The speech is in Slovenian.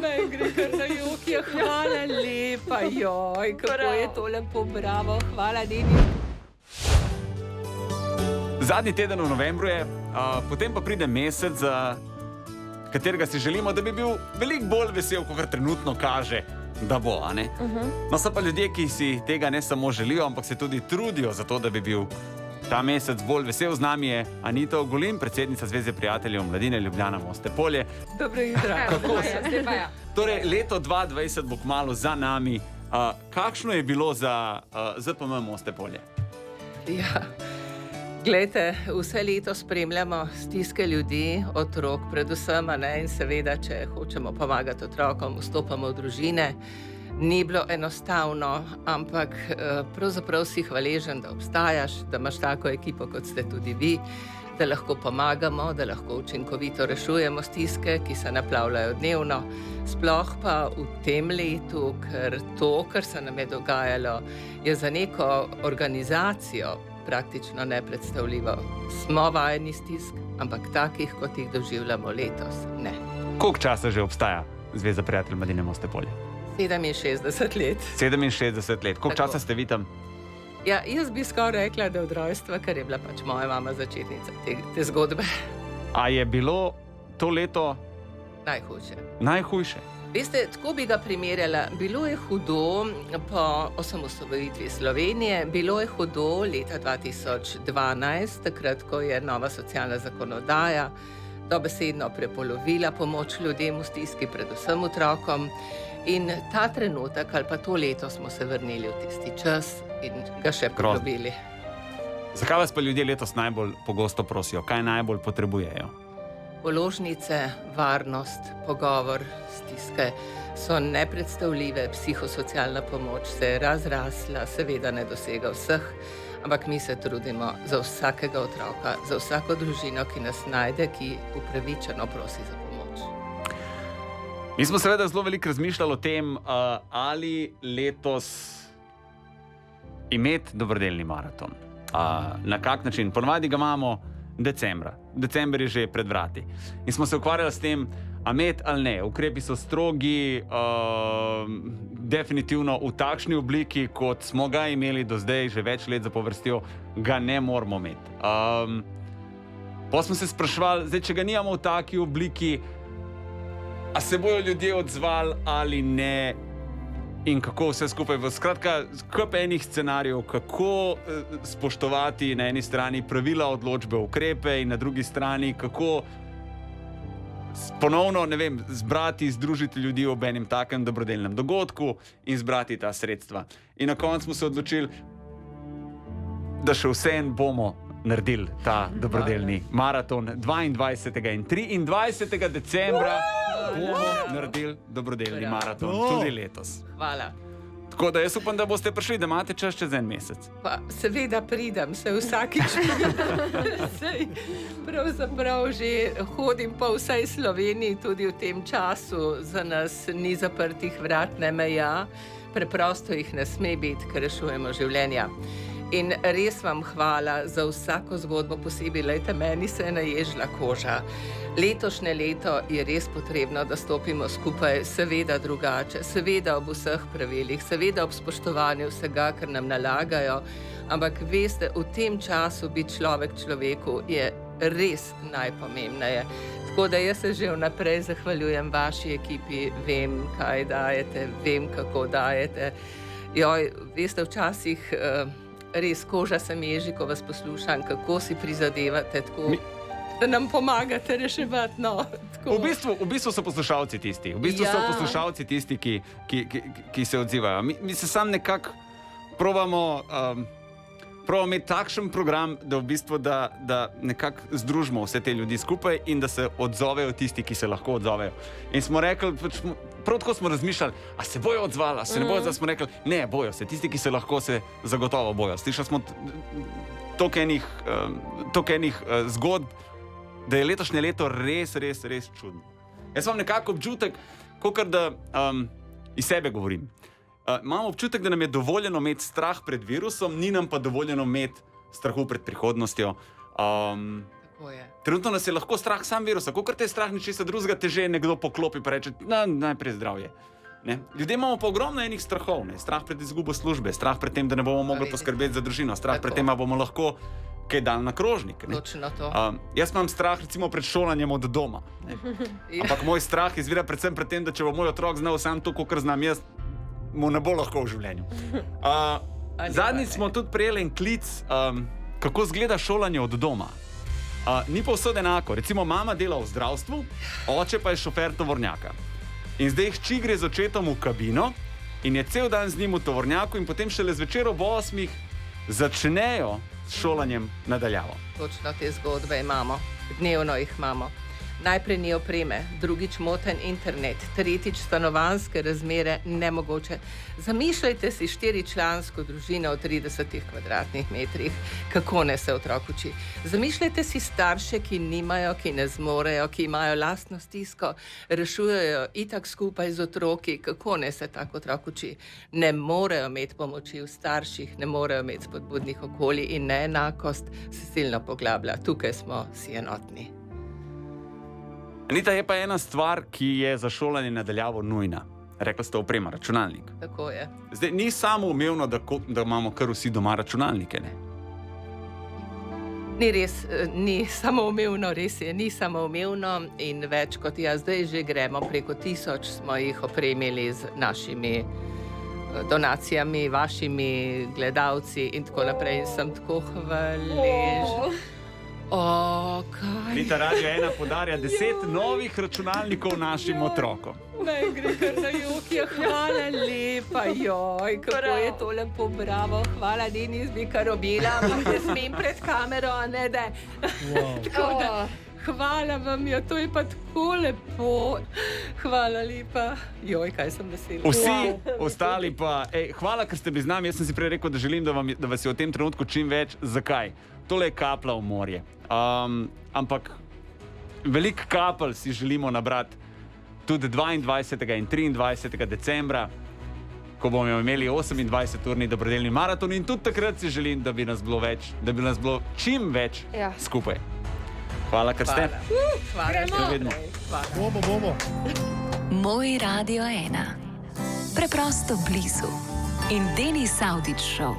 Ne gre kar na jok, ja, hvala lepa, joj, kako je to lepo, bravo, hvala, Nini. Zadnji teden v novembru je, potem pa pride mesec, za katerega si želimo, da bi bil veliko bolj vesel, kot trenutno kaže, da bo, a ne? No, so pa ljudje, ki si tega ne samo želijo, ampak se tudi trudijo za to, da bi bil ta mesec bolj vesel. Z nami je Anita Ogulin, predsednica Zveze prijateljev mladine Ljubljana Moste Polje. Dobro jutro. Kako se? Torej, leto 2020 bo kmalu za nami. Kakšno je bilo za ZPM Moste Polje? Ja, glejte, vse leto spremljamo stiske ljudi, otrok predvsem, a ne, in seveda, če hočemo pomagati otrokom, vstopamo v družine. Ni bilo enostavno, ampak pravzaprav si hvaležen, da obstajaš, da imaš tako ekipo, kot ste tudi vi, da lahko pomagamo, da lahko učinkovito rešujemo stiske, ki se naplavljajo dnevno. Sploh pa v tem letu, ker to, kar se nam je dogajalo, je za neko organizacijo praktično nepredstavljivo. Smo vajeni stisk, ampak takih, kot jih doživljamo letos, ne. Koliko časa že obstaja Zveza prijateljev mladine Moste Polje? 67 let. 67 let. Koliko časa ste vi tam? Ja, jaz bi skoraj rekla, da od rojstva, ker je bila pač moja mama začetnica te zgodbe. A je bilo to leto Najhujše. najhujše? Veste, tako bi ga primerjala. Bilo je hudo po osamosvojitvi Slovenije, bilo je hudo leta 2012, takrat, ko je nova socialna zakonodaja dobesedno prepolovila pomoč ljudem v stiski, predvsem otrokom. In ta trenutek ali pa to leto smo se vrnili v tisti čas in ga še poglobili. Zakaj vas pa ljudje letos najbolj pogosto prosijo? Kaj najbolj potrebujejo? Položnice, varnost, pogovor, stiske so nepredstavljive, psihosocialna pomoč se je razrasla, seveda ne dosega vseh, ampak mi se trudimo za vsakega otroka, za vsako družino, ki nas najde, ki upravičeno prosi za pomoč. Mi smo seveda zelo veliko razmišljali o tem, ali letos imeti dobrodelni maraton. Na kak način? Ponovadi ga imamo decembra. December je že pred vrati. In smo se ukvarjali s tem, a imeti ali ne. Ukrepi so strogi, definitivno v takšni obliki, kot smo ga imeli do zdaj, že več let zapovrstjo, ga ne moramo imeti. Pa smo se spraševali, zdaj, če ga nimamo v taki obliki, a se bojo ljudje odzvali ali ne, in kako vse skupaj. Skratka, kup enih scenarijev, kako spoštovati na eni strani pravila, odločbe, ukrepe, in na drugi strani, kako ponovno, ne vem, zbrati, združiti ljudi ob enem takem dobrodelnem dogodku in zbrati ta sredstva. In na koncu smo se odločili, da še vseeno bomo naredili ta dobrodelni maraton 22. in 23. decembra. Bomo naredili dobrodelni maraton tudi letos. Hvala. Tako da jaz upam, da boste prišli, da imate čas čez en mesec. Pa seveda pridem, se vsakič sej, pravzaprav že hodim po vsej Sloveniji, tudi v tem času za nas ni zaprtih vrat, ne meja, preprosto jih ne sme biti, ker rešujemo življenja. In res vam hvala za vsako zgodbo posebej, lejte, meni se je naježila koža. Letošnje leto je res potrebno, da stopimo skupaj, seveda drugače, seveda ob vseh pravilih, seveda ob spoštovanju vsega, kar nam nalagajo, ampak veste, v tem času biti človek človeku je res najpomembneje. Tako da jaz se že vnaprej zahvaljujem vaši ekipi, vem, kaj dajete, vem, kako dajete. Joj, veste, včasih res koža se mi ježi, ko vas poslušam, kako si prizadevate tako, da nam pomagate reševati. No, v bistvu so poslušalci tisti, so poslušalci tisti, ki se odzivajo. Mi se sam nekako probamo imeti takšen program, da v bistvu da nekako združimo vse te ljudi skupaj in da se odzovejo tisti, ki se lahko odzovejo. In smo rekli, prav tako smo razmišljali, a se bojo odzvali, a se ne bojo odzvali, smo rekli, ne, bojo se, tisti, ki se lahko, se zagotovo bojo. Slišali smo toliko enih zgodb, da je letošnje leto res, res, res čudno. Jaz imam nekako občutek, kakor da iz sebe govorim. Imam občutek, da nam je dovoljeno imeti strah pred virusom, ni nam pa dovoljeno imeti strahu pred prihodnostjo. Trenutno nas je lahko strah sam virusa, kot te je strah nečesa drugega, te že nekdo poklopi in reče, najprej zdravje. Ne? Ljudje imamo pa ogromno enih strahov, ne? Strah pred izgubo službe, strah pred tem, da ne bomo mogli poskrbeti za družino, strah pred tem, da bomo lahko kaj dali na krožnik. Točno to. Jaz imam strah recimo pred šolanjem od doma. Ampak moj strah izvira predvsem pred tem, da če bo moj otrok znal sam to, kot znam jaz, mu ne bo lahko v življenju. Zadnjič smo tudi prejeli en klic, kako izgleda šolanje od doma. Ni pa vse enako. Recimo, mama dela v zdravstvu, oče pa je šofer tovornjaka. In zdaj hči gre z očetom v kabino in je cel dan z njim v tovornjaku in potem šele zvečer ob 8 začnejo s šolanjem nadaljavo. Točno te zgodbe imamo, dnevno jih imamo. Najprej ni opreme, drugič moten internet, tretjič stanovanjske razmere nemogoče. Zamišljajte si 4-člansko družino v 30 kvadratnih metrih, kako ne se otrok uči. Zamišljajte si starše, ki nimajo, ki ne zmorejo, ki imajo lastno stisko, rešujejo itak skupaj z otroki, kako ne se tak otrok uči. Ne morejo imeti pomoči v starših, ne morejo imeti spodbudnih okolij in neenakost se silno poglablja. Tukaj smo si enotni. Anita, je pa ena stvar, ki je za šolanje nadaljavo nujna. Rekla ste oprema, računalnik. Tako je. Zdaj, ni samoumevno, da imamo kar vsi doma računalnike, ne? Ni res, ni samoumevno, res je, ni samoumevno in več kot jaz zdaj že gremo, preko 1000 smo jih opremili z našimi donacijami, vašimi gledalci in tako naprej. Sem tako hvaležna. Anita, Radio 1 podarja 10 novih računalnikov našim otrokom. Naj gre kar na jok, hvala lepa, joj, kako je to lepo, bravo, hvala, Denis, bi kar obila, ne smem pred kamero, a ne da. Hvala vam, to je pa tako lepo, hvala lepa, joj, kaj sem vesela. Vsi ostali pa, hvala, ker ste bili z nami, jaz sem si prej rekel, da želim, da vas je v tem trenutku čim več. Zakaj? Tole je kapla v morje. Ampak veliko kapelj si želimo nabrati tudi 22. in 23. decembra, ko bomo imeli 28-urni dobrodelni maraton in tudi takrat si želim, da bi nas bilo več, da bi nas bilo čim več skupaj. Hvala, ker ste. Hvala. Bomo. Moj Radio 1. Preprosto blizu. In Denis Avdić Show.